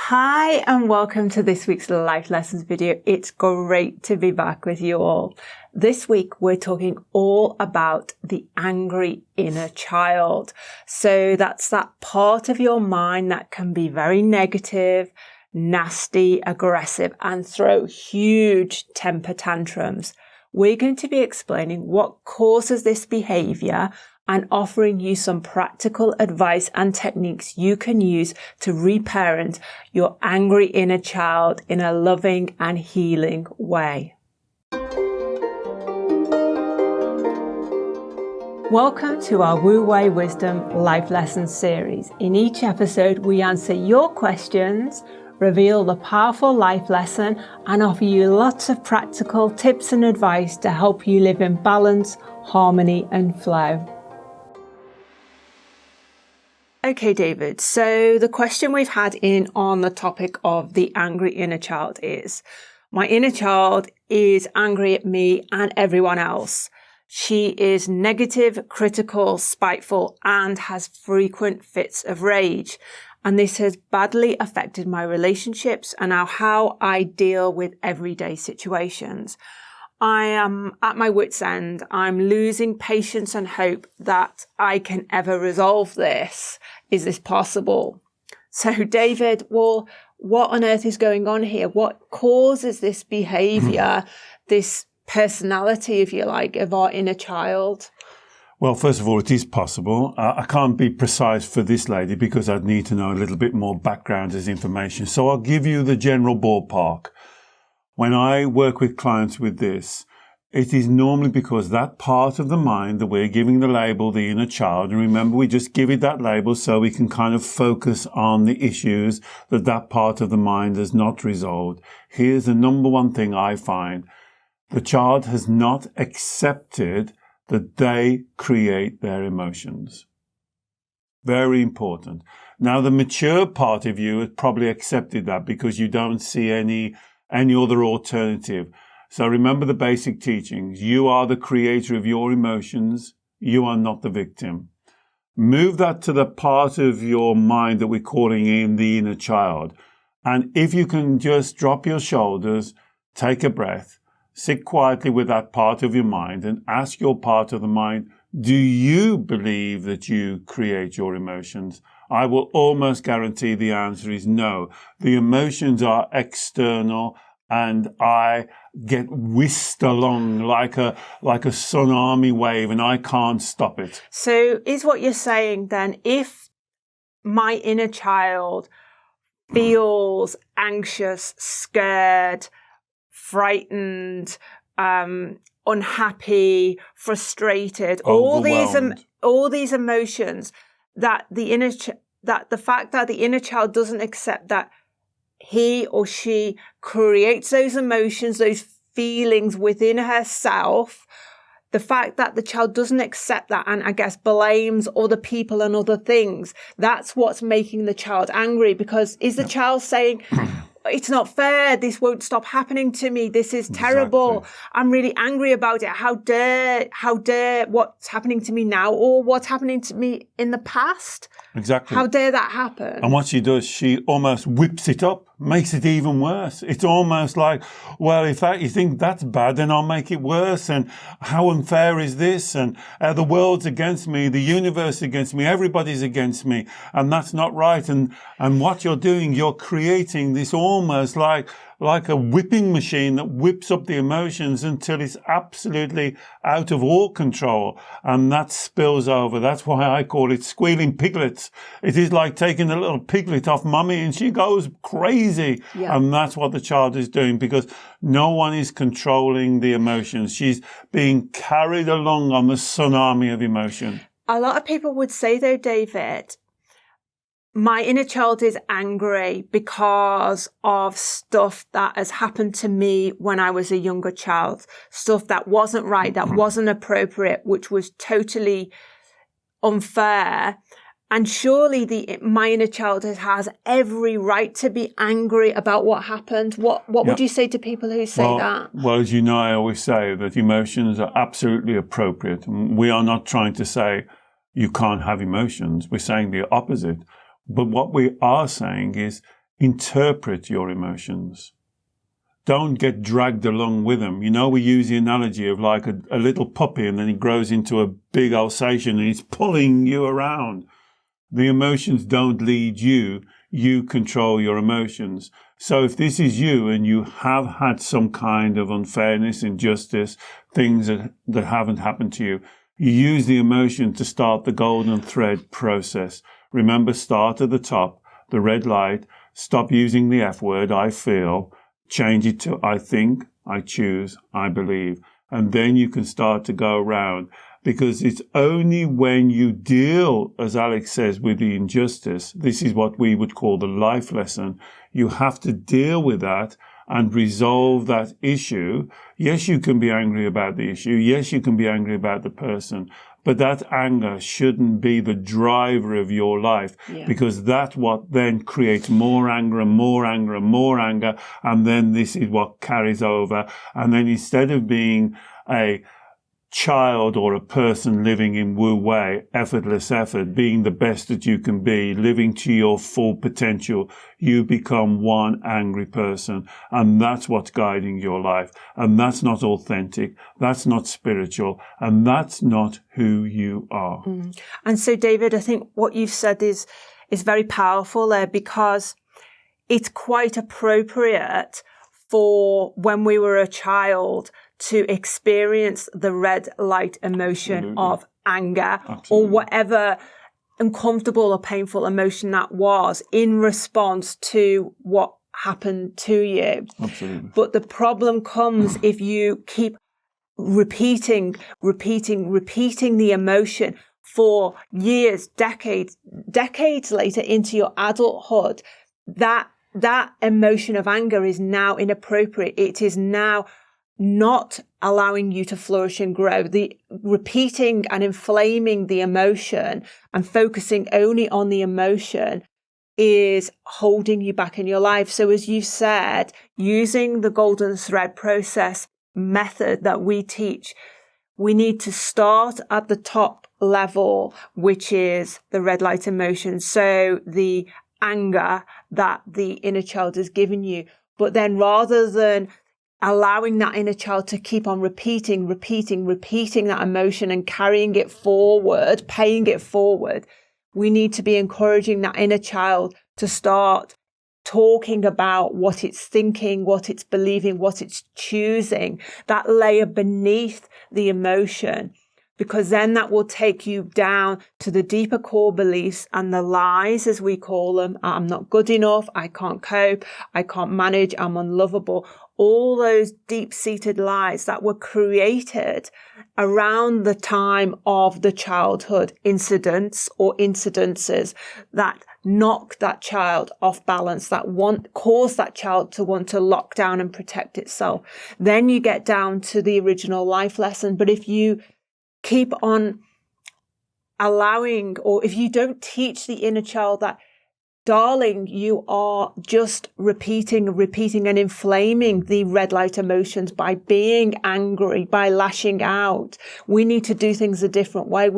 Hi and welcome to this week's Life Lessons video. It's great to be back with you all. This week we're talking all about the angry inner child. So that's that part of your mind that can be very negative, nasty, aggressive and throw huge temper tantrums. We're going to be explaining what causes this behavior and offering you some practical advice and techniques you can use to reparent your angry inner child in a loving and healing way. Welcome to our Wu Wei Wisdom Life Lessons series. In each episode, we answer your questions, reveal the powerful life lesson, and offer you lots of practical tips and advice to help you live in balance, harmony, and flow. Okay, David, so the question we've had in on the topic of the angry inner child is, my inner child is angry at me and everyone else. She is negative, critical, spiteful, and has frequent fits of rage. And this has badly affected my relationships and how I deal with everyday situations. I am at my wit's end. I'm losing patience and hope that I can ever resolve this. Is this possible? So, David, well, what on earth is going on here? What causes this behavior, this personality, if you like, of our inner child? Well, first of all, it is possible. I can't be precise for this lady because I'd need to know a little bit more background as information. So I'll give you the general ballpark. When I work with clients with this, it is normally because that part of the mind that we're giving the label, the inner child, and remember we just give it that label so we can kind of focus on the issues that part of the mind has not resolved. Here's the number one thing I find. The child has not accepted that they create their emotions. Very important. Now, the mature part of you has probably accepted that because you don't see any other alternative. So remember the basic teachings. You are the creator of your emotions. You are not the victim. Move that to the part of your mind that we're calling in the inner child. And if you can just drop your shoulders, take a breath, sit quietly with that part of your mind and ask your part of the mind, do you believe that you create your emotions? I will almost guarantee the answer is no. The emotions are external and I get whisked along like a tsunami wave and I can't stop it. So is what you're saying then, if my inner child feels anxious, scared, frightened, unhappy, frustrated, all these emotions, that the fact that the inner child doesn't accept that he or she creates those emotions, those feelings within herself, the fact that the child doesn't accept that and I guess blames other people and other things, that's what's making the child angry. Because is the child saying, it's not fair, this won't stop happening to me, this is terrible, exactly. I'm really angry about it, how dare what's happening to me now or what's happening to me in the past? Exactly. How dare that happen? And what she does, she almost whips it up, makes it even worse. It's almost like, well, if you think that's bad, then I'll make it worse. And how unfair is this? And the world's against me, the universe is against me, everybody's against me. And that's not right. And what you're doing, you're creating this almost like a whipping machine that whips up the emotions until it's absolutely out of all control. And that spills over. That's why I call it squealing piglets. It is like taking a little piglet off mummy and she goes crazy. Yeah. And that's what the child is doing because no one is controlling the emotions. She's being carried along on the tsunami of emotion. A lot of people would say though, David, my inner child is angry because of stuff that has happened to me when I was a younger child, stuff that wasn't right, that wasn't appropriate, which was totally unfair. And surely my inner child has every right to be angry about what happened. What would you say to people who say that? Well, as you know, I always say that emotions are absolutely appropriate. We are not trying to say you can't have emotions. We're saying the opposite. But what we are saying is interpret your emotions. Don't get dragged along with them. You know, we use the analogy of like a little puppy, and then he grows into a big Alsatian and he's pulling you around. The emotions don't lead you. You control your emotions. So if this is you and you have had some kind of unfairness, injustice, things that haven't happened to you, you use the emotion to start the golden thread process. Remember, start at the top, the red light. Stop using the F word, I feel. Change it to I think, I choose, I believe. And then you can start to go around, because it's only when you deal, as Alex says, with the injustice, this is what we would call the life lesson. You have to deal with that and resolve that issue. Yes, you can be angry about the issue. Yes, you can be angry about the person. But that anger shouldn't be the driver of your life, because that's what then creates more anger and more anger and more anger. And then this is what carries over. And then instead of being a child or a person living in Wu Wei, effortless effort, being the best that you can be, living to your full potential, you become one angry person. And that's what's guiding your life. And that's not authentic. That's not spiritual. And that's not who you are. And so, David, I think what you've said is very powerful there, because it's quite appropriate for when we were a child to experience the red light emotion of anger or whatever uncomfortable or painful emotion that was in response to what happened to you. Absolutely. But the problem comes if you keep repeating the emotion for years, decades later into your adulthood. That emotion of anger is now inappropriate. It is now not allowing you to flourish and grow. The repeating and inflaming the emotion and focusing only on the emotion is holding you back in your life. So as you said, using the golden thread process method that we teach, we need to start at the top level, which is the red light emotion. So the anger that the inner child has given you. But then rather than allowing that inner child to keep on repeating that emotion and carrying it forward, paying it forward, we need to be encouraging that inner child to start talking about what it's thinking, what it's believing, what it's choosing, that layer beneath the emotion, because then that will take you down to the deeper core beliefs and the lies, as we call them. I'm not good enough. I can't cope. I can't manage. I'm unlovable. All those deep-seated lies that were created around the time of the childhood incidents or incidences that knock that child off balance, that cause that child to want to lock down and protect itself. Then you get down to the original life lesson. But if you keep on allowing, or if you don't teach the inner child that, darling, you are just repeating and inflaming the red light emotions by being angry, by lashing out. We need to do things a different way.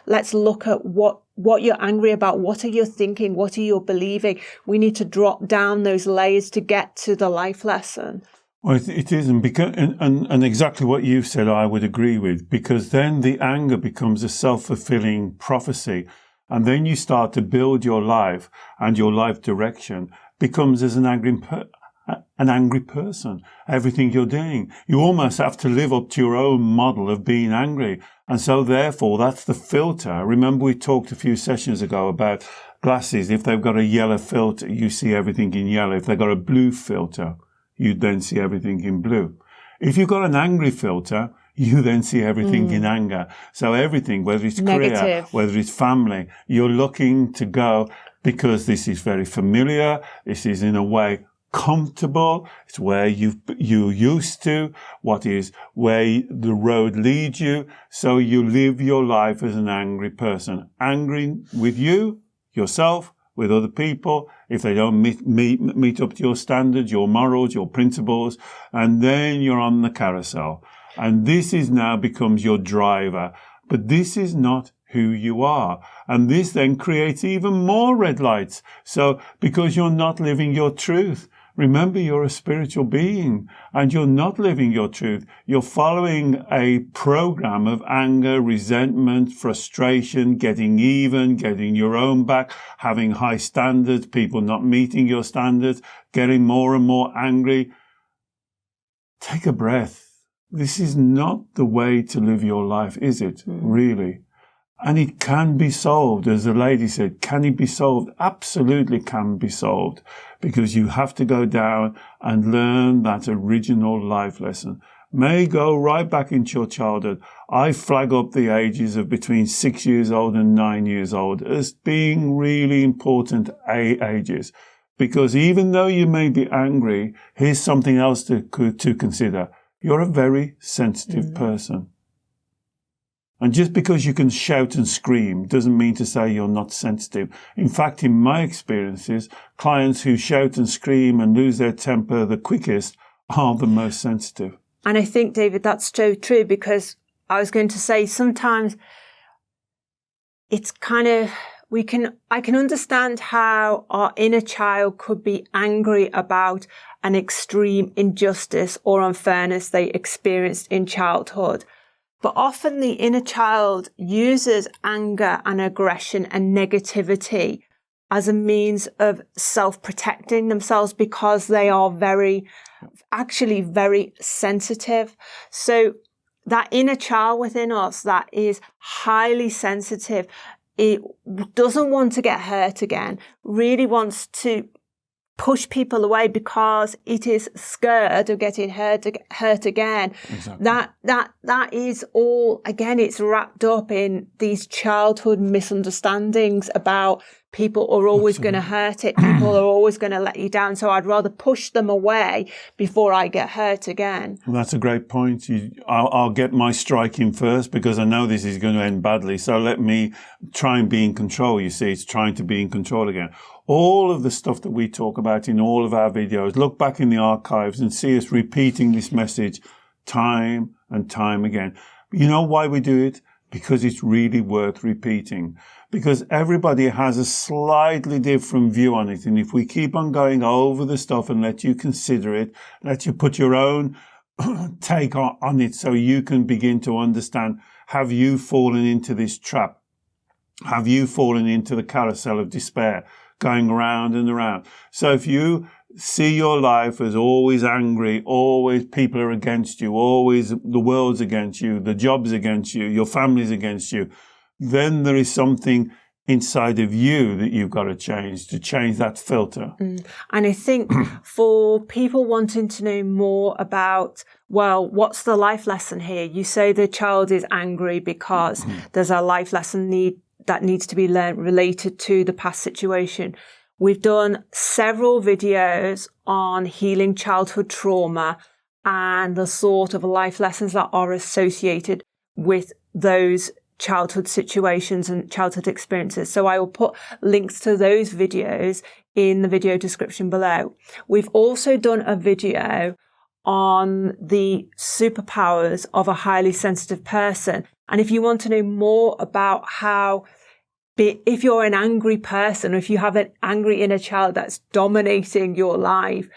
Let's look at what you're angry about. What are you thinking? What are you believing? We need to drop down those layers to get to the life lesson. Well, it isn't, because, and exactly what you've said, I would agree with, because then the anger becomes a self-fulfilling prophecy. And then you start to build your life, and your life direction becomes as an angry person. Everything you're doing, you almost have to live up to your own model of being angry. And so therefore, that's the filter. Remember, we talked a few sessions ago about glasses. If they've got a yellow filter, you see everything in yellow. If they've got a blue filter, you then see everything in blue. If you've got an angry filter, you then see everything in anger. So everything, whether it's career, whether it's family, you're looking to go, because this is very familiar, this is in a way comfortable, it's where you're used to, what is where the road leads you. So you live your life as an angry person, angry with you, yourself, with other people, if they don't meet up to your standards, your morals, your principles, and then you're on the carousel. And this is now becomes your driver. But this is not who you are. And this then creates even more red lights. So because you're not living your truth, remember, you're a spiritual being and you're not living your truth. You're following a program of anger, resentment, frustration, getting even, getting your own back, having high standards, people not meeting your standards, getting more and more angry. Take a breath. This is not the way to live your life, is it? Really? And it can be solved. As the lady said, can it be solved? Absolutely can be solved, because you have to go down and learn that original life lesson. May go right back into your childhood. I flag up the ages of between 6 years old and 9 years old as being really important ages, because even though you may be angry, here's something else to consider. You're a very sensitive person. And just because you can shout and scream doesn't mean to say you're not sensitive. In fact, in my experiences, clients who shout and scream and lose their temper the quickest are the most sensitive. And I think, David, that's so true, because I was going to say sometimes it's kind of, I can understand how our inner child could be angry about an extreme injustice or unfairness they experienced in childhood. But often the inner child uses anger and aggression and negativity as a means of self-protecting themselves, because they are actually very sensitive. So that inner child within us that is highly sensitive, it doesn't want to get hurt again, really wants to push people away because it is scared of getting hurt again. Exactly. That is all, again, it's wrapped up in these childhood misunderstandings about people are always going to hurt it. People are always going to let you down. So I'd rather push them away before I get hurt again. Well, that's a great point. I'll get my strike in first because I know this is going to end badly. So let me try and be in control. You see, it's trying to be in control again. All of the stuff that we talk about in all of our videos, look back in the archives and see us repeating this message time and time again. You know why we do it? Because it's really worth repeating. Because everybody has a slightly different view on it. And if we keep on going over the stuff and let you consider it, let you put your own take on it so you can begin to understand, have you fallen into this trap? Have you fallen into the carousel of despair, going around and around? So if you see your life as always angry, always people are against you, always the world's against you, the job's against you, your family's against you, then there is something inside of you that you've got to change that filter. And I think for people wanting to know more about, well, what's the life lesson here? You say the child is angry because there's a life lesson that needs to be learned related to the past situation. We've done several videos on healing childhood trauma and the sort of life lessons that are associated with those childhood situations and childhood experiences. So I will put links to those videos in the video description below. We've also done a video on the superpowers of a highly sensitive person. And if you want to know more about how, if you're an angry person, or if you have an angry inner child that's dominating your life,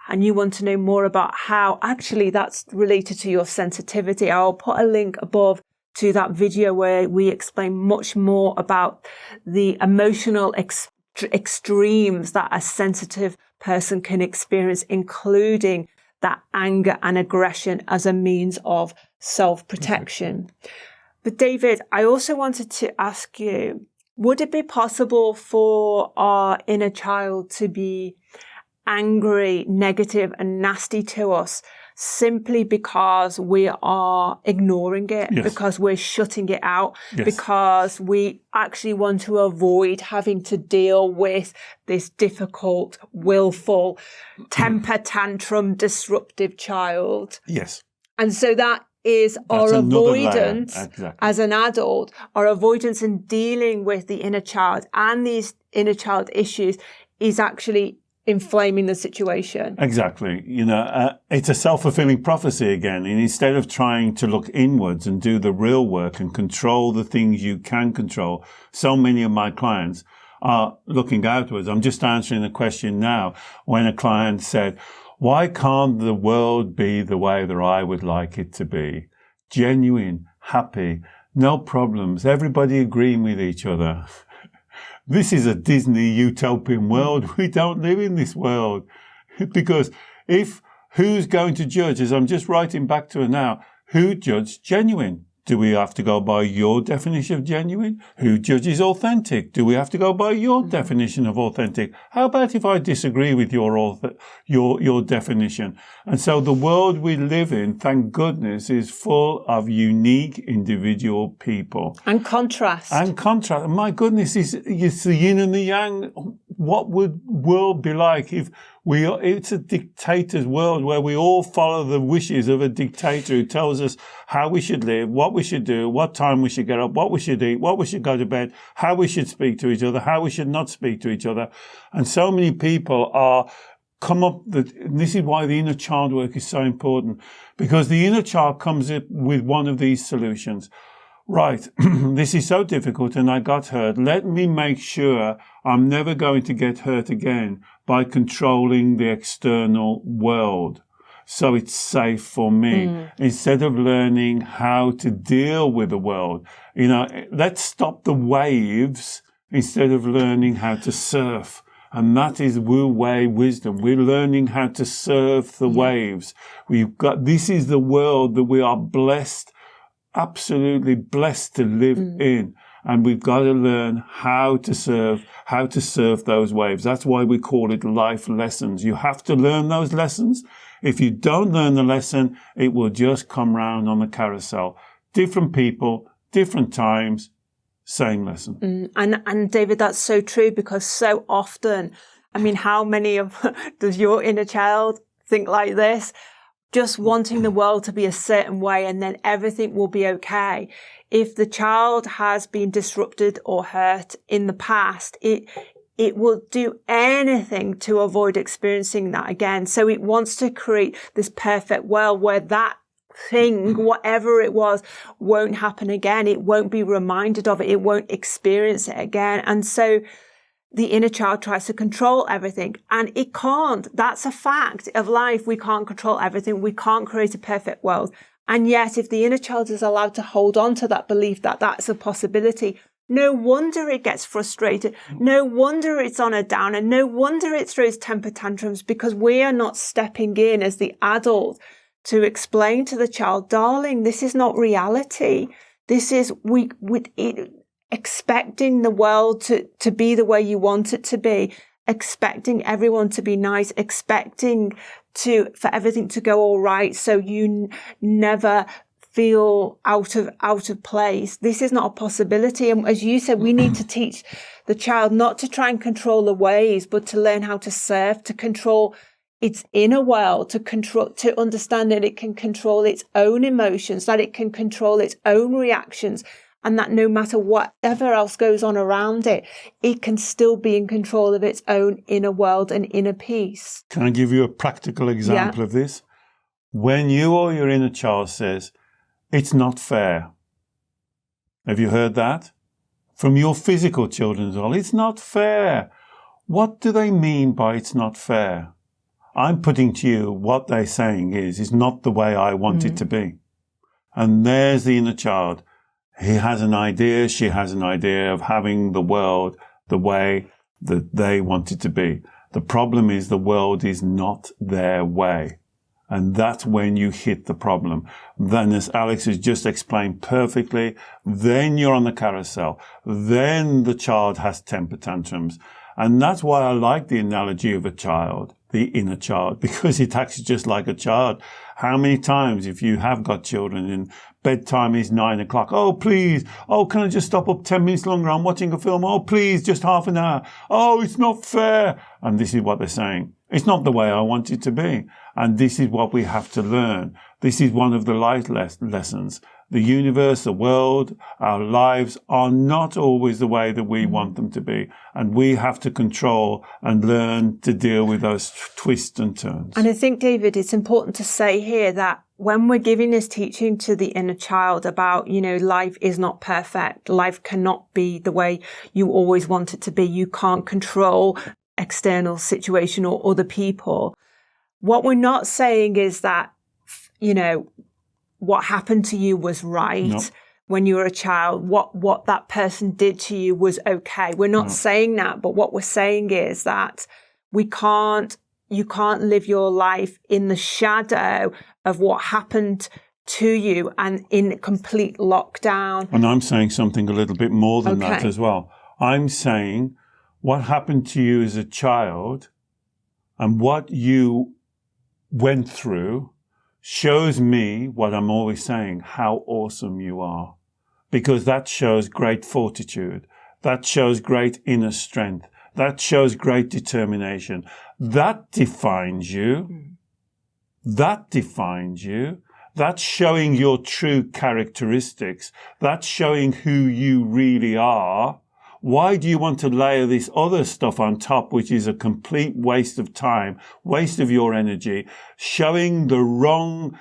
and you want to know more about how actually that's related to your sensitivity, I'll put a link above to that video where we explain much more about the emotional extremes that a sensitive person can experience, including that anger and aggression as a means of self-protection. But David, I also wanted to ask you, would it be possible for our inner child to be angry, negative and nasty to us simply because we are ignoring it, because we're shutting it out, because we actually want to avoid having to deal with this difficult, willful, temper tantrum, disruptive child? Yes. And so that's our avoidance as an adult, our avoidance in dealing with the inner child and these inner child issues is actually inflaming the situation. Exactly. It's a self-fulfilling prophecy again. And instead of trying to look inwards and do the real work and control the things you can control, so many of my clients are looking outwards. I'm just answering a question now when a client said, why can't the world be the way that I would like it to be? Genuine, happy, no problems, everybody agreeing with each other. This is a Disney utopian world. We don't live in this world. Because who's going to judge, as I'm just writing back to her now, who judged genuine? Do we have to go by your definition of genuine? Who judges authentic? Do we have to go by your definition of authentic? How about if I disagree with your definition? And so the world we live in, thank goodness, is full of unique individual people. And contrast. My goodness, it's the yin and the yang. What would world be like if it's a dictator's world where we all follow the wishes of a dictator who tells us how we should live, what we should do, what time we should get up, what we should eat, what we should go to bed, how we should speak to each other, how we should not speak to each other. And so many people and this is why the inner child work is so important, because the inner child comes up with one of these solutions. Right, this is so difficult and I got hurt. Let me make sure I'm never going to get hurt again by controlling the external world, so it's safe for me. Instead of learning how to deal with the world, let's stop the waves instead of learning how to surf. And that is Wu Wei wisdom. We're learning how to surf the waves. This is the world that we are blessed, absolutely blessed to live in. And we've got to learn how to surf those waves. That's why we call it life lessons. You have to learn those lessons. If you don't learn the lesson, it will just come round on the carousel. Different people, different times, same lesson. And David, that's so true, because so often, how many does your inner child think like this? Just wanting the world to be a certain way and then everything will be okay. If the child has been disrupted or hurt in the past, it will do anything to avoid experiencing that again. So it wants to create this perfect world where that thing, whatever it was, won't happen again. It won't be reminded of it. It won't experience it again. And so the inner child tries to control everything, and it can't. That's a fact of life. We can't control everything. We can't create a perfect world. And yet, if the inner child is allowed to hold on to that belief that that's a possibility, no wonder it gets frustrated. No wonder it's on a downer. No wonder it throws temper tantrums, because we are not stepping in as the adult to explain to the child, darling, this is not reality. This is expecting the world to be the way you want it to be, expecting everyone to be nice, expecting for everything to go all right, so you never feel out of place. This is not a possibility. And as you said, we need to teach the child not to try and control the waves, but to learn how to surf, to control its inner world, to understand that it can control its own emotions, that it can control its own reactions, and that no matter whatever else goes on around it, it can still be in control of its own inner world and inner peace. Can I give you a practical example of this? When you or your inner child says, it's not fair. Have you heard that? From your physical children as well. It's not fair. What do they mean by it's not fair? I'm putting to you what they're saying is not the way I want it to be. And there's the inner child. He has an idea, she has an idea of having the world the way that they want it to be. The problem is the world is not their way. And that's when you hit the problem. Then, as Alex has just explained perfectly, then you're on the carousel. Then the child has temper tantrums. And that's why I like the analogy of a child, the inner child, because it acts just like a child. How many times, if you have got children and bedtime is 9 o'clock, oh, please, oh, can I just stop up 10 minutes longer? I'm watching a film. Oh, please, just half an hour. Oh, it's not fair. And this is what they're saying. It's not the way I want it to be. And this is what we have to learn. This is one of the life lessons. The universe, the world, our lives are not always the way that we want them to be. And we have to control and learn to deal with those twists and turns. And I think, David, it's important to say here that when we're giving this teaching to the inner child about, life is not perfect. Life cannot be the way you always want it to be. You can't control external situation or other people. What we're not saying is that, what happened to you was right. No. When you were a child, what that person did to you was okay. We're not saying that, but what we're saying is that you can't live your life in the shadow of what happened to you and in complete lockdown. And I'm saying something a little bit more than that as well. I'm saying what happened to you as a child and what you went through shows me what I'm always saying, how awesome you are. Because that shows great fortitude. That shows great inner strength. That shows great determination. That defines you. That defines you. That's showing your true characteristics. That's showing who you really are. Why do you want to layer this other stuff on top, which is a complete waste of time, waste of your energy, showing the wrong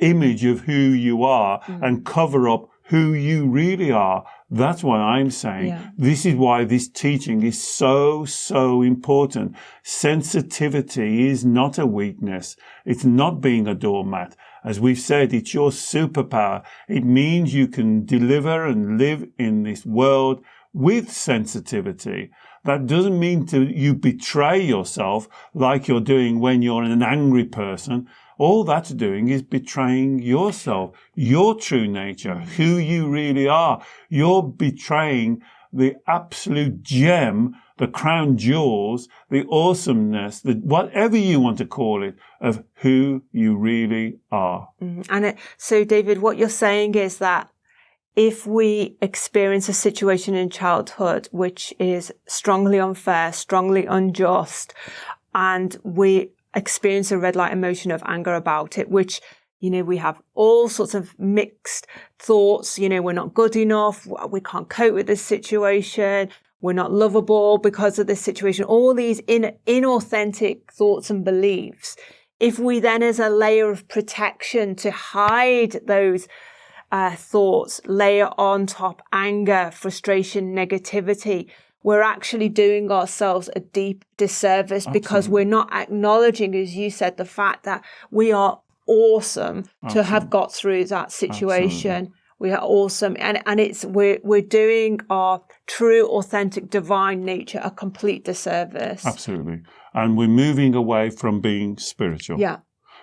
image of who you are and cover up who you really are? That's what I'm saying. Yeah. This is why this teaching is so, so important. Sensitivity is not a weakness. It's not being a doormat. As we've said, it's your superpower. It means you can deliver and live in this world with sensitivity. That doesn't mean you betray yourself like you're doing when you're an angry person. All that's doing is betraying yourself, your true nature, who you really are. You're betraying the absolute gem, the crown jewels, the awesomeness, whatever you want to call it, of who you really are. So, David, what you're saying is that if we experience a situation in childhood which is strongly unfair, strongly unjust, and we experience a red light emotion of anger about it, which, we have all sorts of mixed thoughts, we're not good enough, we can't cope with this situation, we're not lovable because of this situation, all these inauthentic thoughts and beliefs. If we then, as a layer of protection to hide those thoughts, layer on top anger, frustration, negativity, we're actually doing ourselves a deep disservice. Absolutely. Because we're not acknowledging, as you said, the fact that we are awesome. Absolutely. To have got through that situation. Absolutely. We are awesome. And we're doing our true, authentic, divine nature a complete disservice. Absolutely. And we're moving away from being spiritual. Yeah.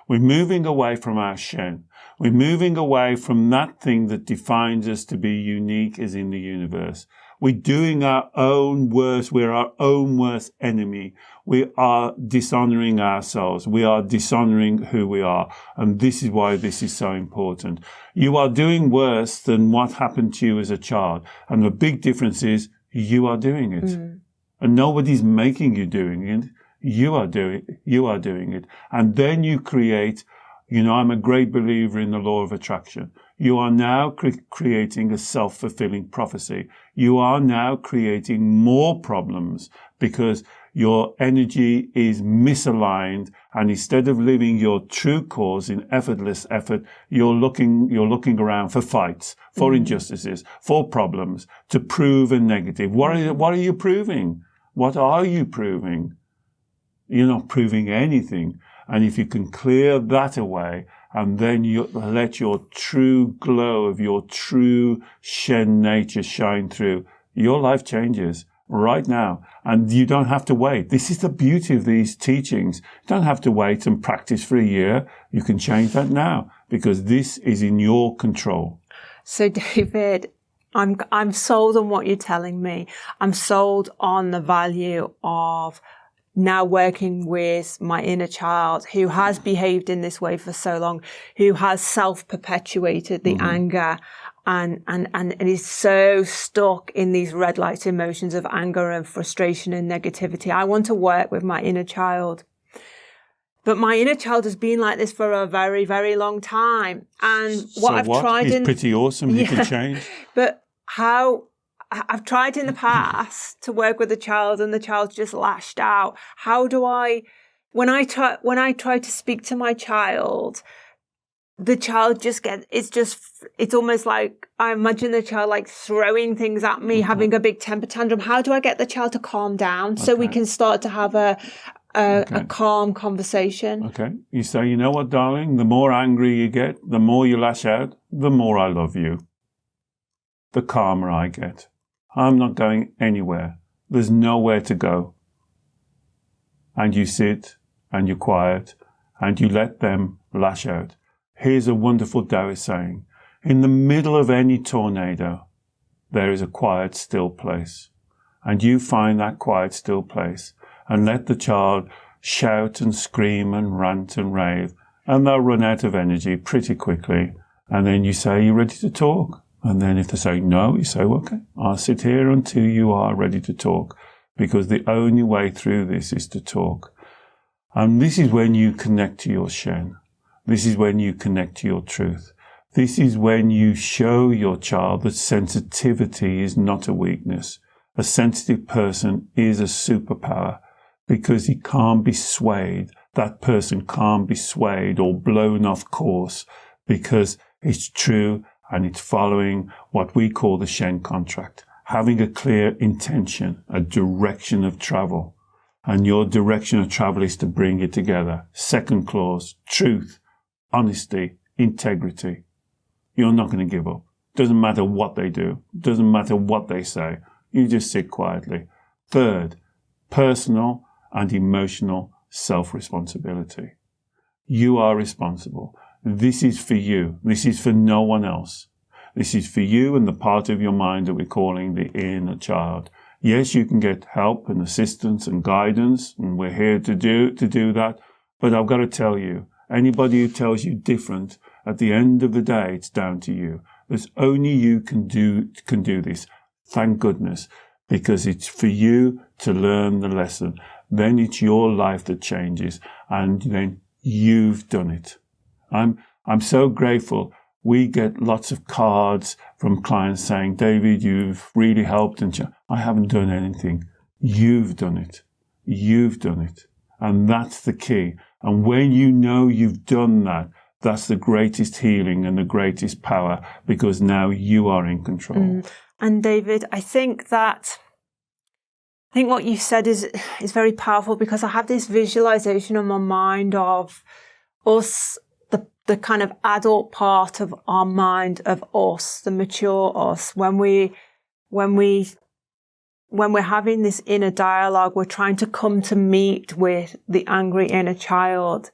We're moving away from our Shen. We're moving away from that thing that defines us to be unique as in the universe. We're doing our own worst. We're our own worst enemy. We are dishonoring ourselves. We are dishonoring who we are. And this is why this is so important. You are doing worse than what happened to you as a child. And the big difference is you are doing it. And nobody's making you doing it. You are doing it. And then you create, I'm a great believer in the law of attraction. You are now creating a self-fulfilling prophecy. You are now creating more problems because your energy is misaligned, and instead of living your true cause in effortless effort, you're looking around for fights, for injustices, for problems, to prove a negative. What are you proving? What are you proving? You're not proving anything. And if you can clear that away, and then you let your true glow of your true Shen nature shine through, your life changes right now. And you don't have to wait. This is the beauty of these teachings. You don't have to wait and practice for a year. You can change that now because this is in your control. So, David, I'm sold on what you're telling me. I'm sold on the value of now working with my inner child who has behaved in this way for so long, who has self-perpetuated the anger and is so stuck in these red light emotions of anger and frustration and negativity. I want to work with my inner child But my inner child has been like this for a very, very long time. And He's pretty awesome. He can change. But I've tried in the past to work with a child and the child's just lashed out. How do I, when I try to speak to my child, the child it's almost like I imagine the child like throwing things at me, having a big temper tantrum. How do I get the child to calm down so we can start to have a calm conversation? Okay. You say, you know what, darling? The more angry you get, the more you lash out, the more I love you. The calmer I get. I'm not going anywhere. There's nowhere to go. And you sit and you're quiet and you let them lash out. Here's a wonderful Taoist saying. In the middle of any tornado, there is a quiet, still place. And you find that quiet, still place and let the child shout and scream and rant and rave. And they'll run out of energy pretty quickly. And then you say, are you ready to talk? And then if they say no, you say, okay, I'll sit here until you are ready to talk. Because the only way through this is to talk. And this is when you connect to your Shen. This is when you connect to your truth. This is when you show your child that sensitivity is not a weakness. A sensitive person is a superpower because he can't be swayed. That person can't be swayed or blown off course because it's true and it's following what we call the Shen contract. Having a clear intention, a direction of travel. And your direction of travel is to bring it together. Second clause, truth, honesty, integrity. You're not going to give up. Doesn't matter what they do. Doesn't matter what they say. You just sit quietly. Third, personal and emotional self-responsibility. You are responsible. This is for you. This is for no one else. This is for you and the part of your mind that we're calling the inner child. Yes, you can get help and assistance and guidance, and we're here to do that. But I've got to tell you, anybody who tells you different, at the end of the day, it's down to you. There's only you can do this. Thank goodness, because it's for you to learn the lesson. Then it's your life that changes, and then you've done it. I'm so grateful. We get lots of cards from clients saying, David, you've really helped. And I haven't done anything. You've done it. You've done it. And that's the key. And when you know you've done that, that's the greatest healing and the greatest power because now you are in control. And David, I think what you said is very powerful because I have this visualization in my mind of us, the kind of adult part of our mind of us, the mature us, when we're having this inner dialogue, we're trying to come to meet with the angry inner child,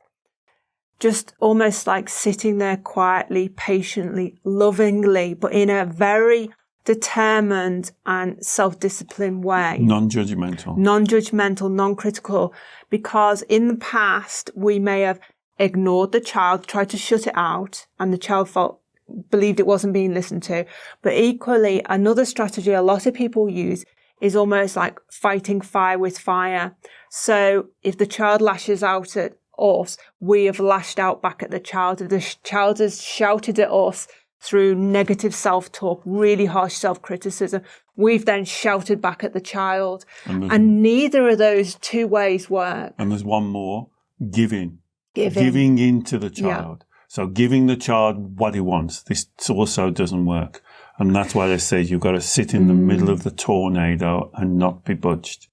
just almost like sitting there quietly, patiently, lovingly, but in a very determined and self-disciplined way. Non-judgmental, non-critical, because in the past we may have ignored the child, tried to shut it out, and the child believed it wasn't being listened to. But equally, another strategy a lot of people use is almost like fighting fire with fire. So if the child lashes out at us, we have lashed out back at the child. If the child has shouted at us through negative self-talk, really harsh self-criticism, we've then shouted back at the child. And neither of those two ways work. And there's one more, giving in to the child. Yeah. So giving the child what he wants. This also doesn't work. And that's why they say you've got to sit in the middle of the tornado and not be budged.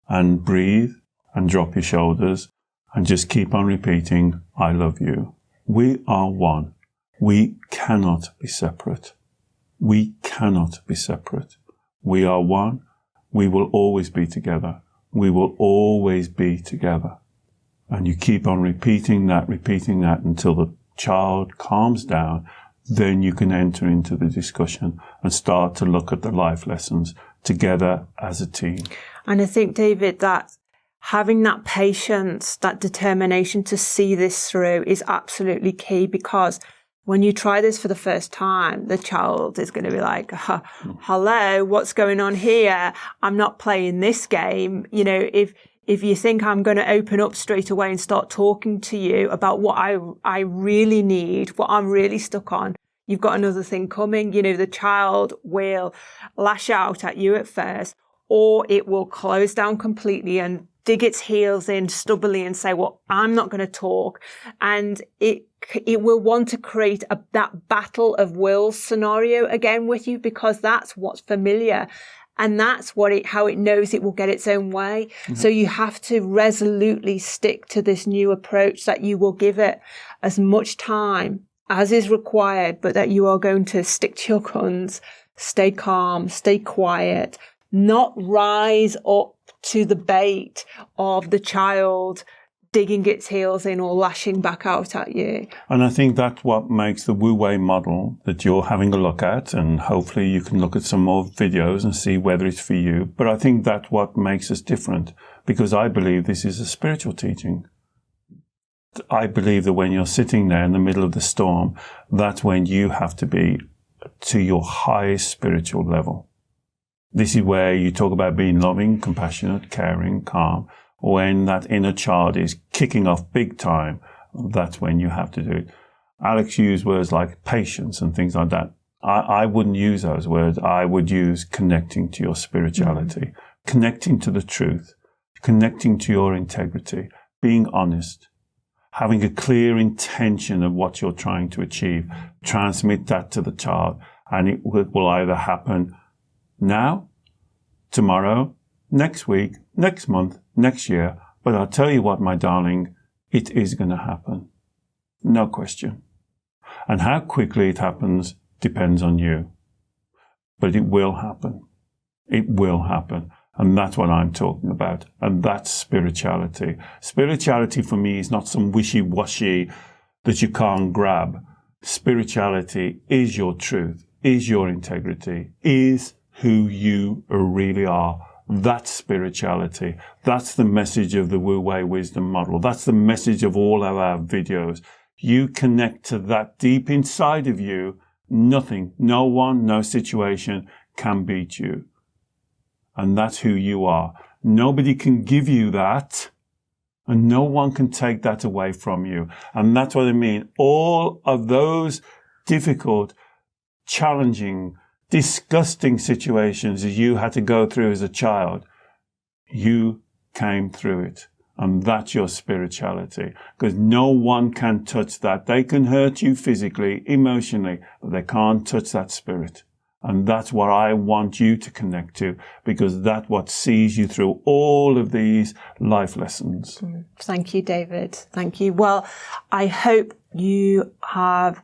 And breathe and drop your shoulders and just keep on repeating, I love you. We are one. We cannot be separate. We cannot be separate. We are one. We will always be together. We will always be together. And you keep on repeating that until the child calms down. Then you can enter into the discussion and start to look at the life lessons together as a team. And I think, David, that having that patience, that determination to see this through is absolutely key, because when you try this for the first time, the child is going to be like, hello, what's going on here? I'm not playing this game. You know, if If you think I'm going to open up straight away and start talking to you about what I really need, what I'm really stuck on, you've got another thing coming. You know, the child will lash out at you at first, or it will close down completely and dig its heels in stubbornly and say, well, I'm not going to talk. And it will want to create that battle of wills scenario again with you, because that's what's familiar. And that's how it knows it will get its own way. Mm-hmm. So you have to resolutely stick to this new approach, that you will give it as much time as is required, but that you are going to stick to your guns, stay calm, stay quiet, not rise up to the bait of the child digging its heels in or lashing back out at you. And I think that's what makes the Wu Wei model that you're having a look at, and hopefully you can look at some more videos and see whether it's for you. But I think that's what makes us different, because I believe this is a spiritual teaching. I believe that when you're sitting there in the middle of the storm, that's when you have to be to your highest spiritual level. This is where you talk about being loving, compassionate, caring, calm. When that inner child is kicking off big time, that's when you have to do it. Alex used words like patience and things like that. I wouldn't use those words. I would use connecting to your spirituality, connecting to the truth, connecting to your integrity, being honest, having a clear intention of what you're trying to achieve. Transmit that to the child, and it will either happen now, tomorrow, next week, next month, next year. But I'll tell you what, my darling, it is going to happen. No question. And how quickly it happens depends on you. But it will happen. It will happen. And that's what I'm talking about. And that's spirituality. Spirituality for me is not some wishy-washy that you can't grab. Spirituality is your truth, is your integrity, is who you really are. That's spirituality. That's the message of the Wu Wei wisdom model. That's the message of all of our videos. You connect to that deep inside of you. Nothing, no one, no situation can beat you. And that's who you are. Nobody can give you that, and no one can take that away from you. And that's what I mean. All of those difficult, challenging, disgusting situations that you had to go through as a child, you came through it. And that's your spirituality. Because no one can touch that. They can hurt you physically, emotionally, but they can't touch that spirit. And that's what I want you to connect to, because that's what sees you through all of these life lessons. Thank you, David. Thank you. Well, I hope you have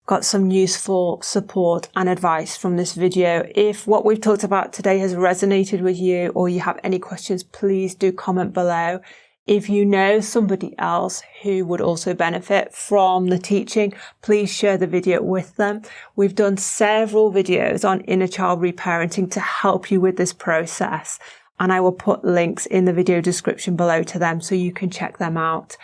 got some useful support and advice from this video. If what we've talked about today has resonated with you, or you have any questions, please do comment below. If you know somebody else who would also benefit from the teaching, please share the video with them. We've done several videos on inner child reparenting to help you with this process, and I will put links in the video description below to them so you can check them out.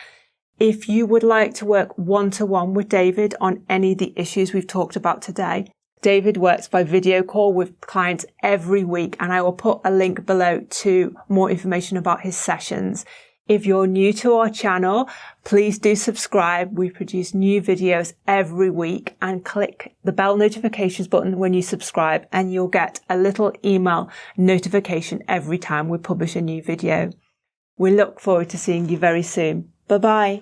If you would like to work one-to-one with David on any of the issues we've talked about today, David works by video call with clients every week, and I will put a link below to more information about his sessions. If you're new to our channel, please do subscribe. We produce new videos every week, and click the bell notifications button when you subscribe, and you'll get a little email notification every time we publish a new video. We look forward to seeing you very soon. Bye-bye.